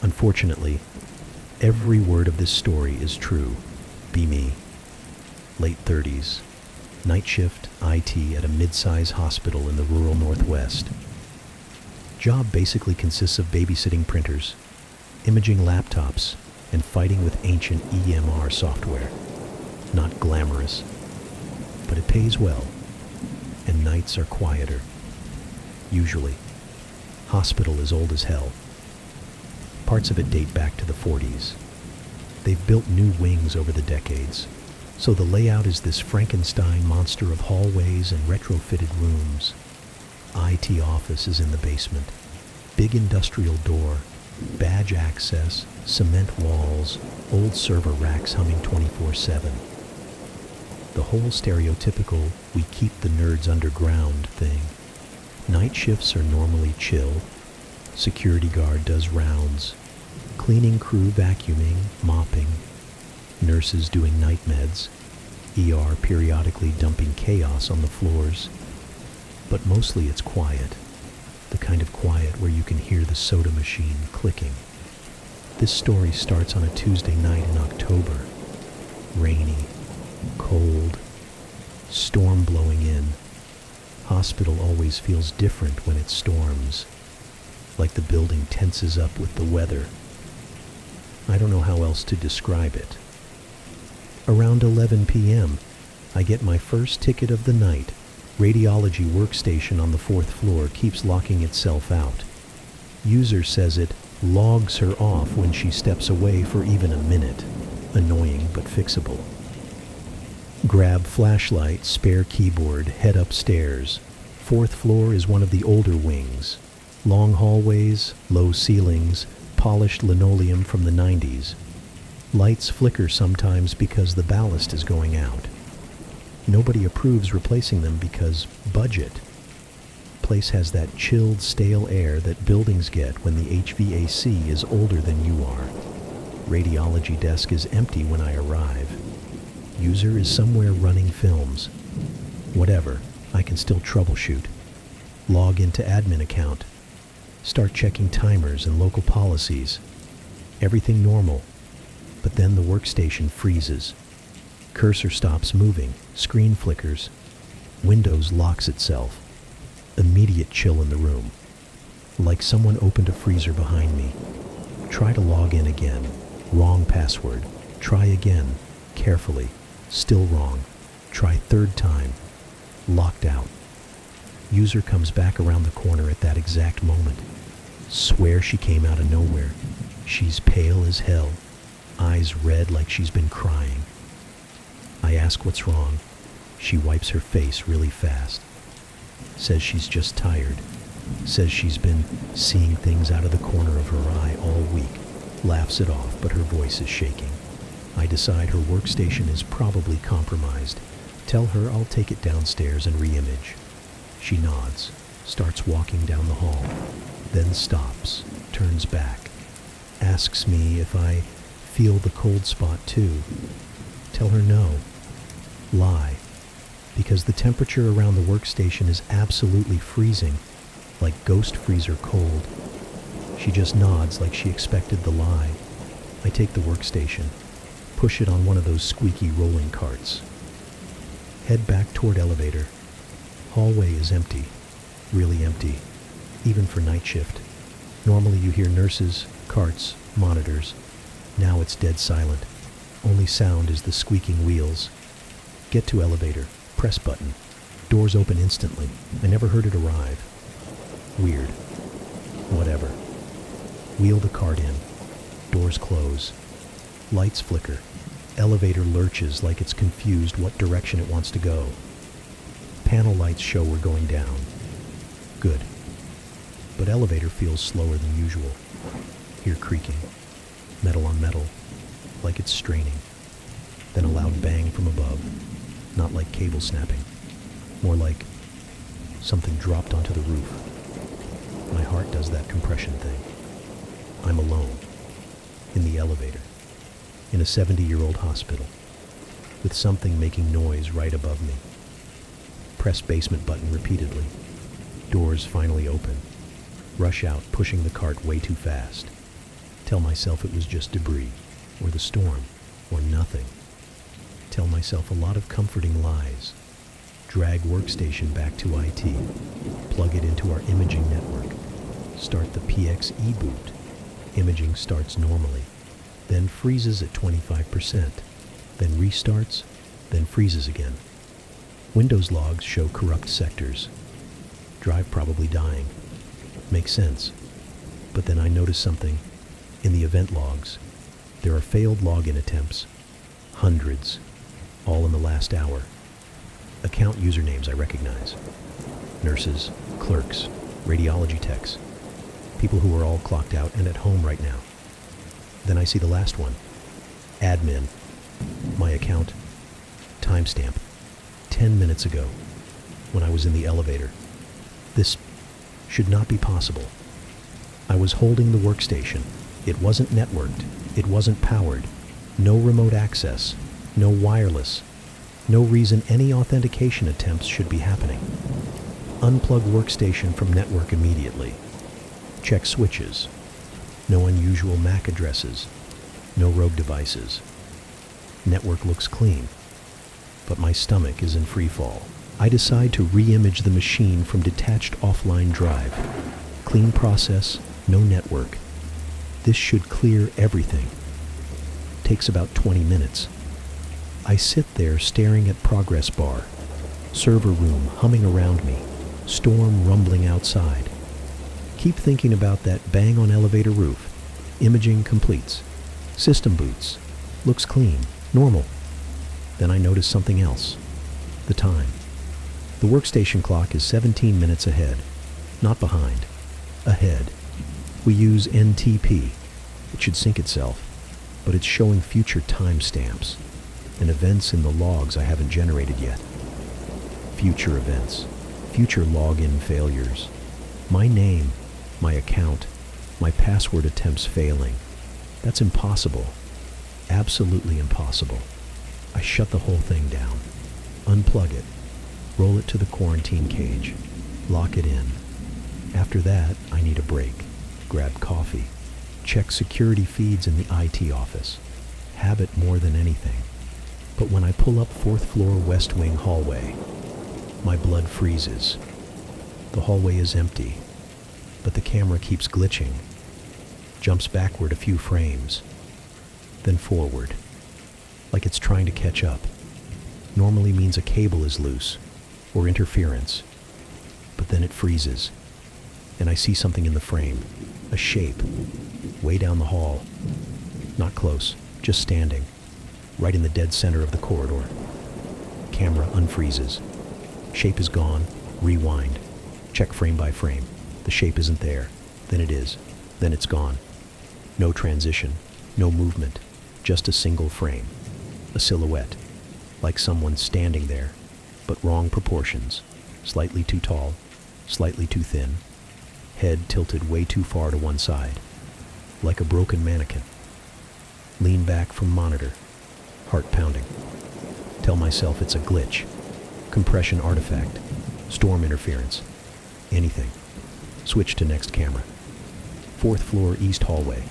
Unfortunately, every word of this story is true. Be me. Late 30s. Night shift IT at a mid-size hospital in the rural Northwest. Job basically consists of babysitting printers, imaging laptops, and fighting with ancient EMR software. Not glamorous, but it pays well, and nights are quieter. Usually. Hospital is old as hell. Parts of it date back to the 40s. They've built new wings over the decades, so the layout is this Frankenstein monster of hallways and retrofitted rooms. IT office is in the basement. Big industrial door, badge access, cement walls, old server racks humming 24/7. The whole stereotypical "we keep the nerds underground" thing. Night shifts are normally chill. Security guard does rounds. Cleaning crew vacuuming, mopping. Nurses doing night meds. ER periodically dumping chaos on the floors. But mostly it's quiet. The kind of quiet where you can hear the soda machine clicking. This story starts on a Tuesday night in October. Rainy, cold, storm blowing in. Hospital always feels different when it storms. Like the building tenses up with the weather. I don't know how else to describe it. Around 11 p.m., I get my first ticket of the night. Radiology workstation on the 4th floor keeps locking itself out. User says it logs her off when she steps away for even a minute. Annoying but fixable. Grab flashlight, spare keyboard, head upstairs. 4th floor is one of the older wings. Long hallways, low ceilings, polished linoleum from the 90s. Lights flicker sometimes because the ballast is going out. Nobody approves replacing them because budget. Place has that chilled, stale air that buildings get when the HVAC is older than you are. Radiology desk is empty when I arrive. User is somewhere running films. Whatever, I can still troubleshoot. Log into admin account. Start checking timers and local policies. Everything normal. But then the workstation freezes. Cursor stops moving. Screen flickers. Windows locks itself. Immediate chill in the room. Like someone opened a freezer behind me. Try to log in again. Wrong password. Try again. Carefully. Still wrong. Try third time. Locked out. User comes back around the corner at that exact moment. Swear she came out of nowhere. She's pale as hell. Eyes red like she's been crying. I ask what's wrong. She wipes her face really fast. Says she's just tired. Says she's been seeing things out of the corner of her eye all week. Laughs it off, but her voice is shaking. I decide her workstation is probably compromised. Tell her I'll take it downstairs and re-image. She nods, starts walking down the hall, then stops, turns back, asks me if I feel the cold spot too. Tell her no. Lie, because the temperature around the workstation is absolutely freezing, like ghost freezer cold. She just nods like she expected the lie. I take the workstation, push it on one of those squeaky rolling carts. Head back toward elevator. Hallway is empty, really empty, even for night shift. Normally you hear nurses, carts, monitors. Now it's dead silent. Only sound is the squeaking wheels. Get to elevator, press button. Doors open instantly. I never heard it arrive. Weird. Whatever. Wheel the cart in. Doors close. Lights flicker. Elevator lurches like it's confused what direction it wants to go. Panel lights show we're going down. Good. But elevator feels slower than usual. Hear creaking. Metal on metal. Like it's straining. Then a loud bang from above. Not like cable snapping. More like something dropped onto the roof. My heart does that compression thing. I'm alone. In the elevator. In a 70-year-old hospital. With something making noise right above me. Press basement button repeatedly. Doors finally open. Rush out, pushing the cart way too fast. Tell myself it was just debris, or the storm, or nothing. Tell myself a lot of comforting lies. Drag workstation back to IT. Plug it into our imaging network. Start the PXE boot. Imaging starts normally, then freezes at 25%, then restarts, then freezes again. Windows logs show corrupt sectors. Drive probably dying. Makes sense. But then I notice something. In the event logs, there are failed login attempts. Hundreds. All in the last hour. Account usernames I recognize. Nurses, clerks, radiology techs. People who are all clocked out and at home right now. Then I see the last one. Admin. My account. Timestamp. 10 minutes ago, when I was in the elevator. This should not be possible. I was holding the workstation. It wasn't networked. It wasn't powered. No remote access. No wireless. No reason any authentication attempts should be happening. Unplug workstation from network immediately. Check switches. No unusual MAC addresses. No rogue devices. Network looks clean, but my stomach is in free fall. I decide to re-image the machine from detached offline drive. Clean process, no network. This should clear everything. Takes about 20 minutes. I sit there staring at progress bar. Server room humming around me. Storm rumbling outside. Keep thinking about that bang on elevator roof. Imaging completes. System boots. Looks clean. Normal. Then I notice something else. The time. The workstation clock is 17 minutes ahead. Not behind. Ahead. We use NTP. It should sync itself, but it's showing future timestamps and events in the logs I haven't generated yet. Future events. Future login failures. My name. My account. My password attempts failing. That's impossible. Absolutely impossible. I shut the whole thing down. Unplug it. Roll it to the quarantine cage. Lock it in. After that, I need a break. Grab coffee. Check security feeds in the IT office. Habit more than anything. But when I pull up 4th floor West Wing hallway, my blood freezes. The hallway is empty, but the camera keeps glitching. Jumps backward a few frames, then forward, like it's trying to catch up. Normally means a cable is loose, or interference. But then it freezes, and I see something in the frame, a shape, way down the hall. Not close, just standing, right in the dead center of the corridor. Camera unfreezes. Shape is gone, rewind. Check frame by frame. The shape isn't there, then it is, then it's gone. No transition, no movement, just a single frame. A silhouette, like someone standing there, but wrong proportions. Slightly too tall, slightly too thin. Head tilted way too far to one side, like a broken mannequin. Lean back from monitor, heart pounding. Tell myself it's a glitch, compression artifact, storm interference, anything. Switch to next camera. 4th floor east hallway,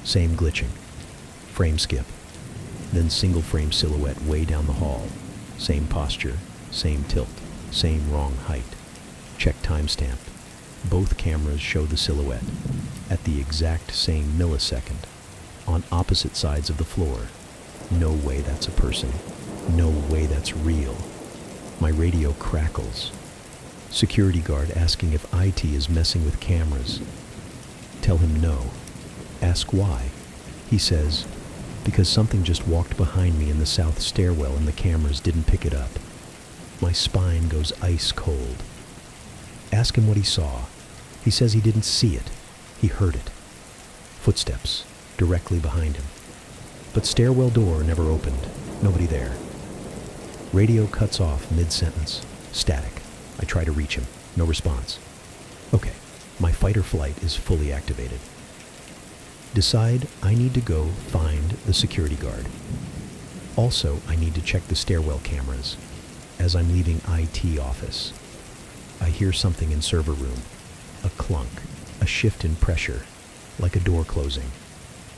same glitching. Frame skip, then single frame silhouette way down the hall. Same posture, same tilt, same wrong height. Check timestamp. Both cameras show the silhouette at the exact same millisecond on opposite sides of the floor. No way that's a person. No way that's real. My radio crackles. Security guard asking if IT is messing with cameras. Tell him no. Ask why. He says, because something just walked behind me in the south stairwell and the cameras didn't pick it up. My spine goes ice cold. Ask him what he saw. He says he didn't see it. He heard it. Footsteps, directly behind him. But stairwell door never opened. Nobody there. Radio cuts off mid-sentence. Static. I try to reach him. No response. Okay, my fight or flight is fully activated. Decide I need to go find the security guard. Also, I need to check the stairwell cameras as I'm leaving IT office. I hear something in server room. A clunk, a shift in pressure, like a door closing.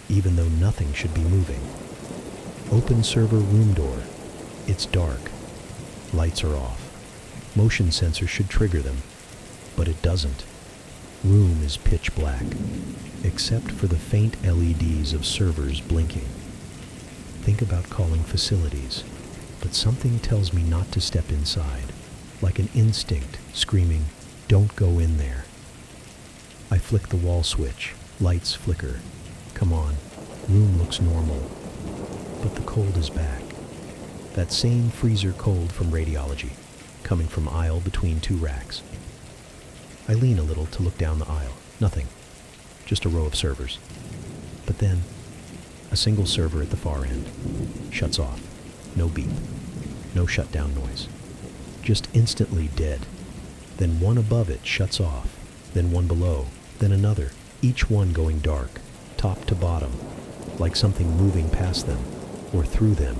even though nothing should be moving. Open server room door. It's dark. Lights are off. Motion sensor should trigger them, but it doesn't. Room is pitch black, except for the faint LEDs of servers blinking. Think about calling facilities, but something tells me not to step inside, like an instinct screaming, "Don't go in there." I flick the wall switch. Lights flicker. Come on, room looks normal. But the cold is back. That same freezer cold from radiology, coming from aisle between two racks. I lean a little to look down the aisle. Nothing. Just a row of servers. But then, a single server at the far end shuts off. No beep. No shutdown noise. Just instantly dead. Then one above it shuts off. Then one below. Then another. Each one going dark, top to bottom, like something moving past them or through them.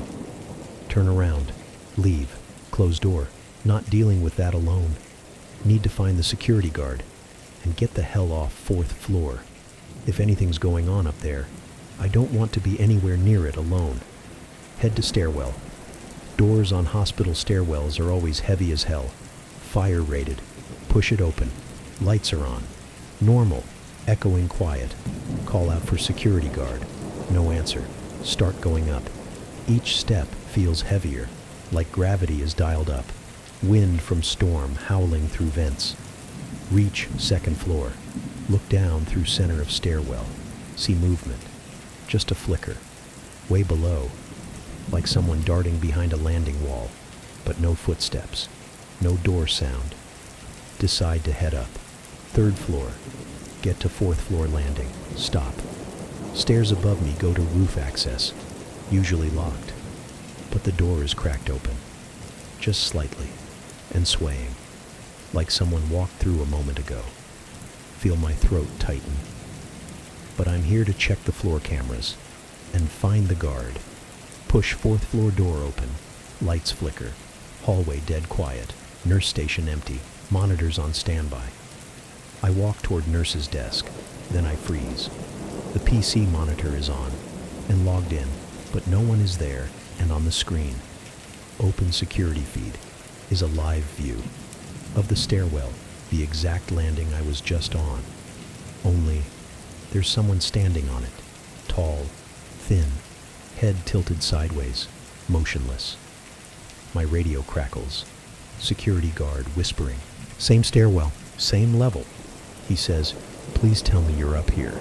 Turn around. Leave. Close door. Not dealing with that alone. Need to find the security guard and get the hell off 4th floor. If anything's going on up there, I don't want to be anywhere near it alone. Head to stairwell. Doors on hospital stairwells are always heavy as hell. Fire rated. Push it open. Lights are on. Normal. Echoing quiet. Call out for security guard. No answer. Start going up. Each step feels heavier, like gravity is dialed up. Wind from storm howling through vents. Reach 2nd floor. Look down through center of stairwell. See movement. Just a flicker. Way below. Like someone darting behind a landing wall. But no footsteps. No door sound. Decide to head up. 3rd floor. Get to 4th floor landing. Stop. Stairs above me go to roof access. Usually locked. But the door is cracked open. Just slightly. And swaying. Like someone walked through a moment ago. Feel my throat tighten. But I'm here to check the floor cameras. And find the guard. Push 4th floor door open. Lights flicker. Hallway dead quiet. Nurse station empty. Monitors on standby. I walk toward nurse's desk. Then I freeze. The PC monitor is on and logged in, but no one is there, and on the screen, open security feed, is a live view of the stairwell, the exact landing I was just on. Only, there's someone standing on it, tall, thin, head tilted sideways, motionless. My radio crackles. Security guard whispering. Same stairwell, same level. He says, "Please tell me you're up here.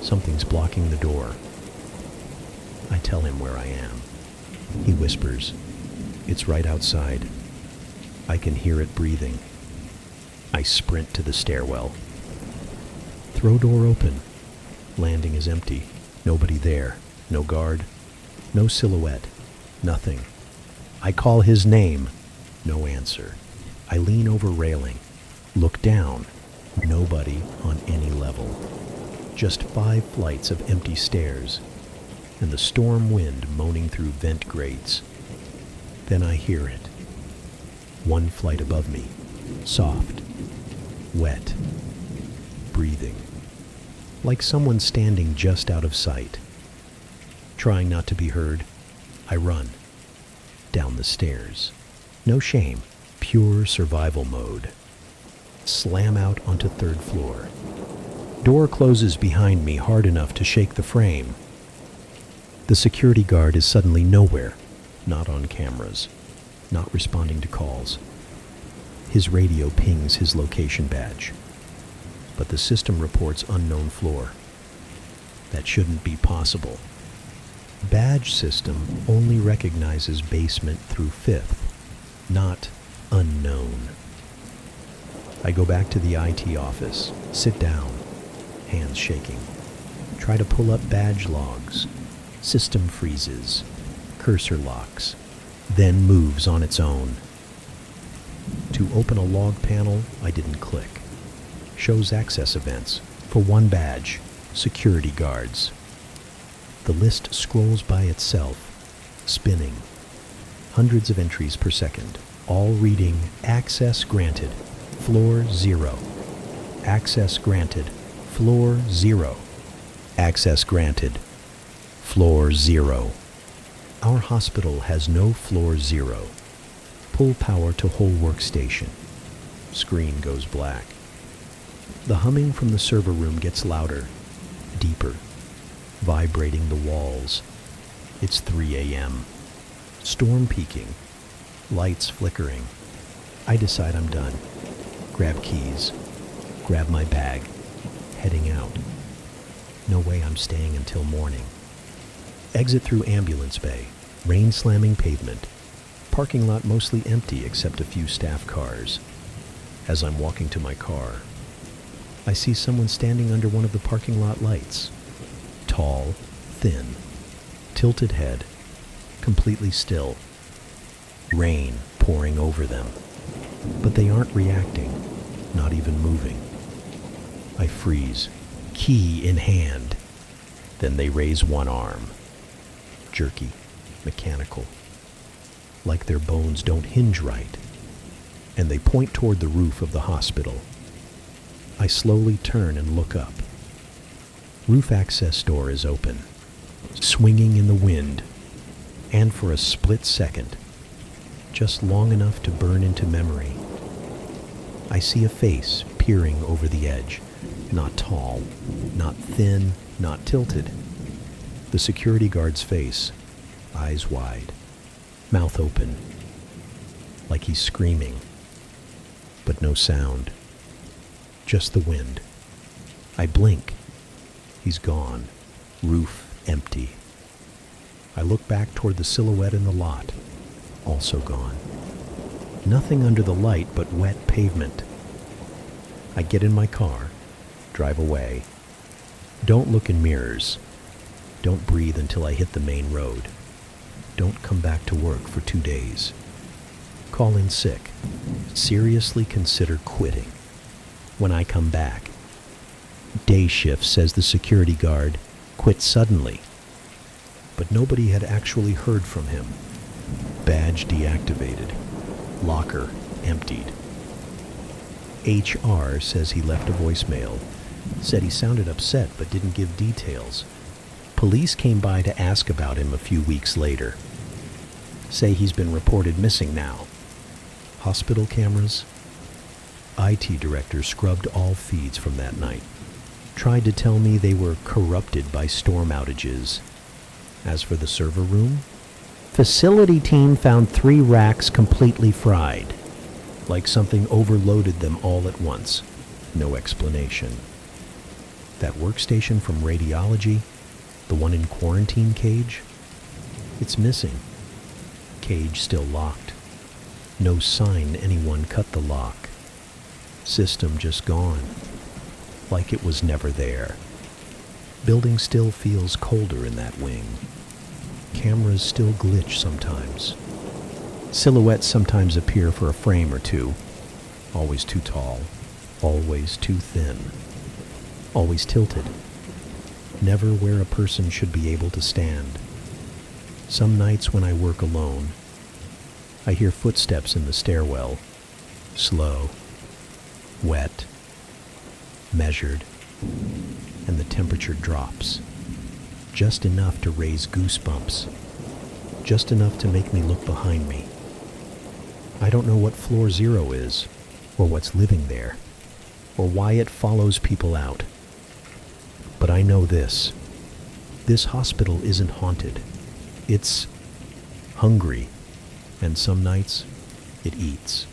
Something's blocking the door." I tell him where I am. He whispers, "It's right outside. I can hear it breathing." I sprint to the stairwell. Throw door open. Landing is empty. Nobody there. No guard. No silhouette. Nothing. I call his name. No answer. I lean over railing. Look down. Nobody on any level. Just 5 flights of empty stairs, and the storm wind moaning through vent grates. Then I hear it. 1 flight above me. Soft. Wet. Breathing. Like someone standing just out of sight. Trying not to be heard, I run. Down the stairs. No shame. Pure survival mode. Slam out onto 3rd floor. Door closes behind me hard enough to shake the frame. The security guard is suddenly nowhere. Not on cameras. Not responding to calls. His radio pings his location badge. But the system reports unknown floor. That shouldn't be possible. Badge system only recognizes basement through 5th, not unknown. I go back to the IT office, sit down, hands shaking. Try to pull up badge logs. System freezes, cursor locks, then moves on its own. To open a log panel, I didn't click. Shows access events for 1 badge, security guards. The list scrolls by itself, spinning. Hundreds of entries per second, all reading access granted, floor 0. Access granted, floor 0. Access granted, Floor 0. Our hospital has no floor 0. Pull power to whole workstation. Screen goes black. The humming from the server room gets louder, deeper, vibrating the walls. It's 3 a.m. Storm peaking, lights flickering. I decide I'm done. Grab keys, grab my bag, heading out. No way I'm staying until morning. Exit through ambulance bay, rain slamming pavement. Parking lot mostly empty except a few staff cars. As I'm walking to my car, I see someone standing under one of the parking lot lights. Tall, thin, tilted head, completely still. Rain pouring over them. But they aren't reacting, not even moving. I freeze, key in hand. Then they raise one arm. Jerky, mechanical. Like their bones don't hinge right. And they point toward the roof of the hospital. I slowly turn and look up. Roof access door is open, swinging in the wind, and for a split second, just long enough to burn into memory, I see a face peering over the edge, not tall, not thin, not tilted. The security guard's face, eyes wide, mouth open, like he's screaming, but no sound, just the wind. I blink. He's gone. Roof empty. I look back toward the silhouette in the lot, also gone. Nothing under the light but wet pavement. I get in my car, drive away. Don't look in mirrors. Don't breathe until I hit the main road. Don't come back to work for 2 days. Call in sick. Seriously consider quitting. When I come back, day shift, says the security guard, quit suddenly. But nobody had actually heard from him. Badge deactivated. Locker emptied. HR says he left a voicemail. Said he sounded upset but didn't give details. Police came by to ask about him a few weeks later. Say he's been reported missing now. Hospital cameras? IT director scrubbed all feeds from that night. Tried to tell me they were corrupted by storm outages. As for the server room, facility team found 3 racks completely fried. Like something overloaded them all at once. No explanation. That workstation from radiology, the one in quarantine cage, it's missing. Cage still locked. No sign anyone cut the lock. System just gone. Like it was never there. Building still feels colder in that wing. Cameras still glitch sometimes. Silhouettes sometimes appear for a frame or two. Always too tall. Always too thin. Always tilted. Never where a person should be able to stand. Some nights when I work alone, I hear footsteps in the stairwell. Slow. Wet. Measured. And the temperature drops. Just enough to raise goosebumps. Just enough to make me look behind me. I don't know what floor 0 is, or what's living there, or why it follows people out. But I know this. This hospital isn't haunted. It's hungry, and some nights it eats.